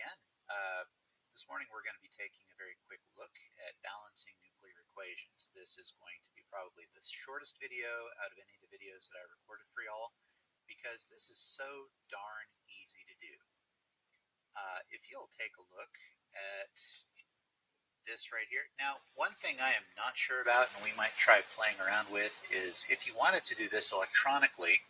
again. This morning we're going to be taking a very quick look at balancing nuclear equations. This is going to be probably the shortest video out of any of the videos that I recorded for y'all because this is so darn easy to do. If you'll take a look at this right here. Now, one thing I am not sure about and we might try playing around with is if you wanted to do this electronically,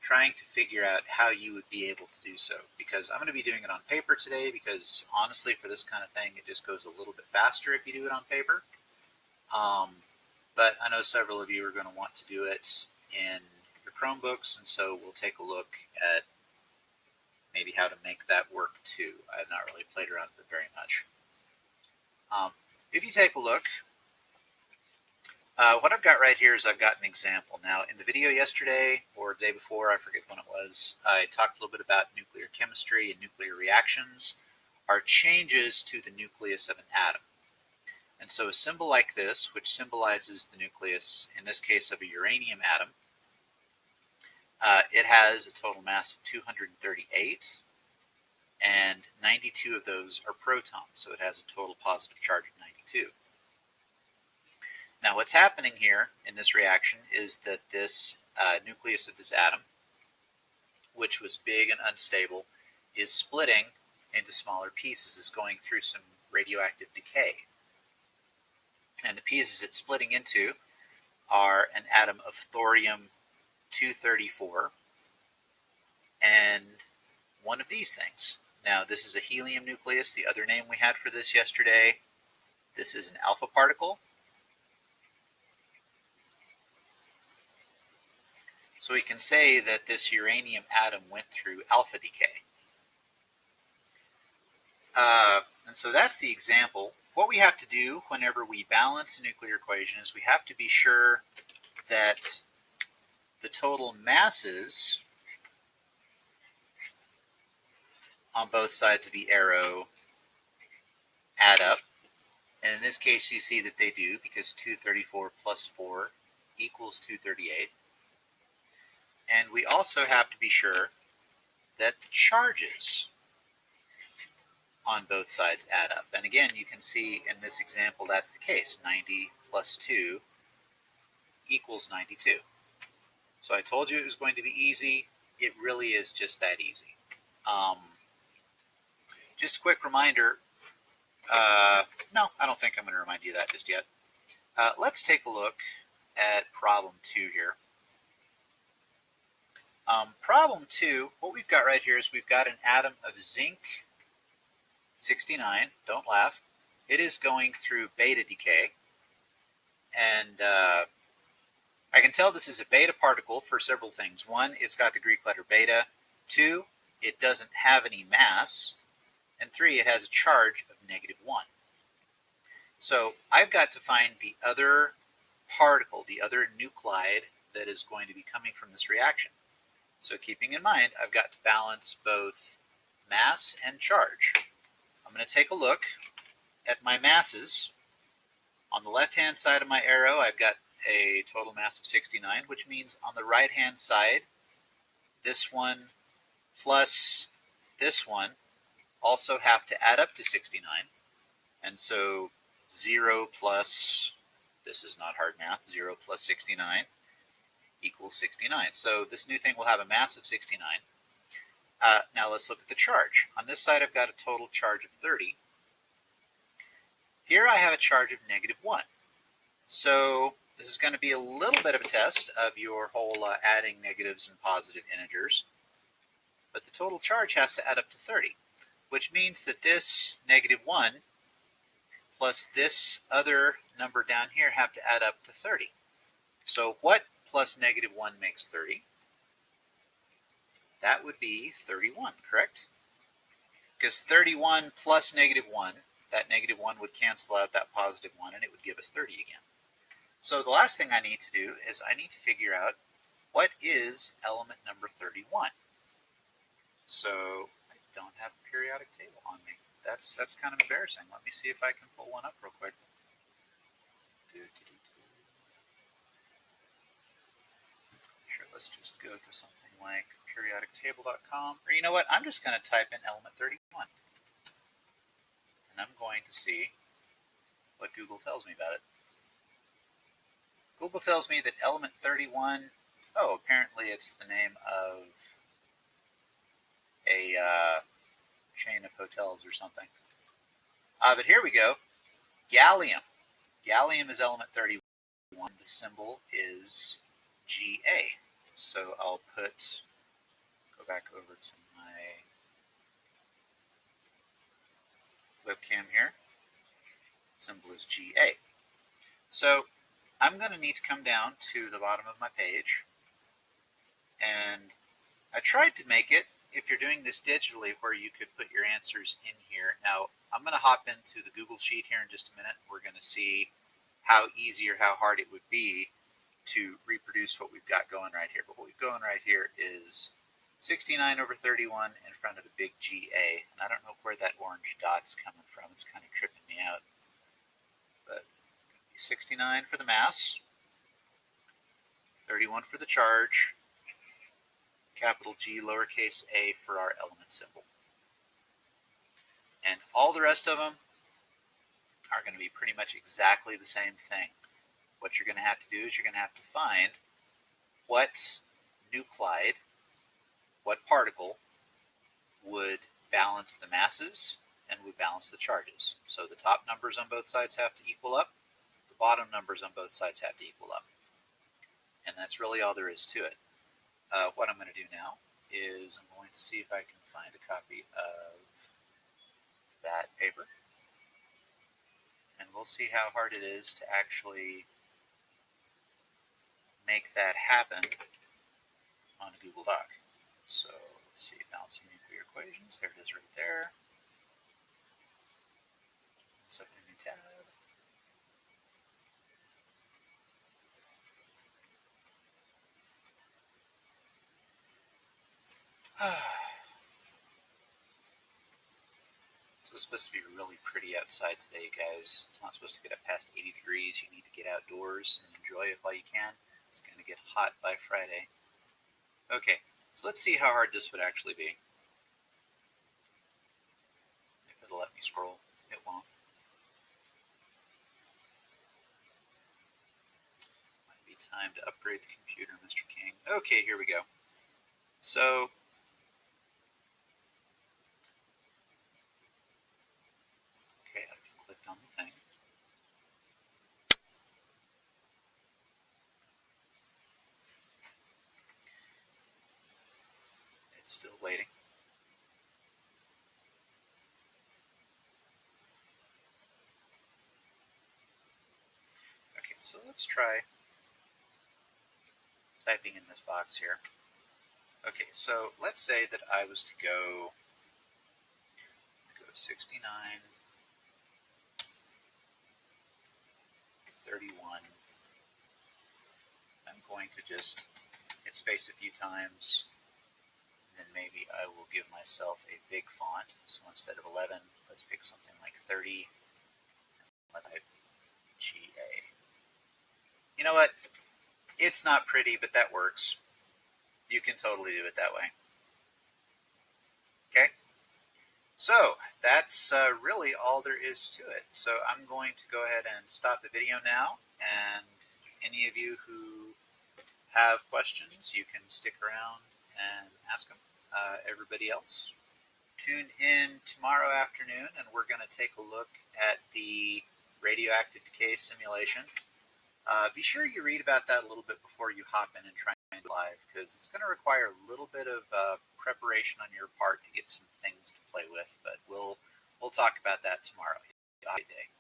trying to figure out how you would be able to do so, because I'm going to be doing it on paper today because honestly for this kind of thing it just goes a little bit faster if you do it on paper, but I know several of you are going to want to do it in your Chromebooks, and so we'll take a look at maybe how to make that work too. I have not really played around with it very much. If you take a look, what I've got right here is I've got an example. Now, in the video yesterday or the day before, I forget when it was, I talked a little bit about nuclear chemistry and nuclear reactions are changes to the nucleus of an atom. And so a symbol like this, which symbolizes the nucleus, in this case of a uranium atom, it has a total mass of 238, and 92 of those are protons, so it has a total positive charge of 92. Now what's happening here in this reaction is that this nucleus of this atom, which was big and unstable, is splitting into smaller pieces. It's going through some radioactive decay. And the pieces it's splitting into are an atom of thorium-234 and one of these things. Now this is a helium nucleus, the other name we had for this yesterday. This is an alpha particle. So we can say that this uranium atom went through alpha decay. And so that's the example. What we have to do whenever we balance a nuclear equation is we have to be sure that the total masses on both sides of the arrow add up. And in this case you see that they do, because 234 plus 4 equals 238. And we also have to be sure that the charges on both sides add up. And again, you can see in this example that's the case. 90 plus 2 equals 92. So I told you it was going to be easy. It really is just that easy. Just a quick reminder. No, I don't think I'm going to remind you of that just yet. Let's take a look at problem 2 here. Problem 2, what we've got right here is we've got an atom of zinc 69, don't laugh. It is going through beta decay, and I can tell this is a beta particle for several things. One, it's got the Greek letter beta. 2, it doesn't have any mass. And 3, it has a charge of -1. So I've got to find the other particle, the other nuclide that is going to be coming from this reaction. So keeping in mind, I've got to balance both mass and charge. I'm going to take a look at my masses. On the left-hand side of my arrow, I've got a total mass of 69, which means on the right-hand side, this one plus this one also have to add up to 69. And so 0 plus, this is not hard math, 0 plus 69 equals 69. So this new thing will have a mass of 69. Now let's look at the charge. On this side I've got a total charge of 30. Here I have a charge of -1. So this is going to be a little bit of a test of your whole adding negatives and positive integers. But the total charge has to add up to 30, which means that this -1 plus this other number down here have to add up to 30. So what plus -1 makes 30? That would be 31, correct? Because 31 plus -1, that -1 would cancel out that +1 and it would give us 30 again. So the last thing I need to do is I need to figure out what is element number 31. So I don't have a periodic table on me. That's kind of embarrassing. Let me see if I can pull one up real quick. Sure, let's just go to something like periodictable.com. Or you know what? I'm just going to type in element 31. And I'm going to see what Google tells me about it. Google tells me that element 31, oh, apparently it's the name of a chain of hotels or something. But here we go. Gallium. Gallium is element 31. The symbol is Ga. So I'll go back over to my webcam here. Symbol is Ga. So I'm going to need to come down to the bottom of my page, and I tried to make it, if you're doing this digitally, where you could put your answers in here. Now, I'm going to hop into the Google Sheet here in just a minute. We're going to see how easy or how hard it would be to reproduce what we've got going right here. But what we've going right here is 69 over 31 in front of a big GA. And I don't know where that orange dot's coming from. It's kind of tripping me out. But 69 for the mass, 31 for the charge, capital G, lowercase a for our element symbol. And all the rest of them are going to be pretty much exactly the same thing. What you're going to have to do is you're going to have to find what nuclide, what particle would balance the masses and would balance the charges. So the top numbers on both sides have to equal up. The bottom numbers on both sides have to equal up. And that's really all there is to it. What I'm going to do now is I'm going to see if I can find a copy of that paper. And we'll see how hard it is to actually make that happen on a Google Doc. So let's see, balancing nuclear equations. There it is right there. Let's open a new tab. So it's supposed to be really pretty outside today, guys. It's not supposed to get up past 80 degrees. You need to get outdoors and enjoy it while you can. It's going to get hot by Friday. Okay, so let's see how hard this would actually be. If it'll let me scroll, it won't. Might be time to upgrade the computer, Mr. King. Okay, here we go. So okay, I've clicked on the thing. It's still waiting. Okay, so let's try typing in this box here. Okay, so let's say that I was to go 69, 31. I'm going to just hit space a few times, and then maybe I will give myself a big font. So instead of 11, let's pick something like 30. Let's type GA. You know what? It's not pretty, but that works. You can totally do it that way. Okay? So that's really all there is to it. So I'm going to go ahead and stop the video now, and any of you who have questions, you can stick around and ask them. Everybody else, tune in tomorrow afternoon, and we're going to take a look at the radioactive decay simulation. Be sure you read about that a little bit before you hop in and try and do live, because it's going to require a little bit of preparation on your part to get some things to play with. But we'll talk about that tomorrow. Have a good day.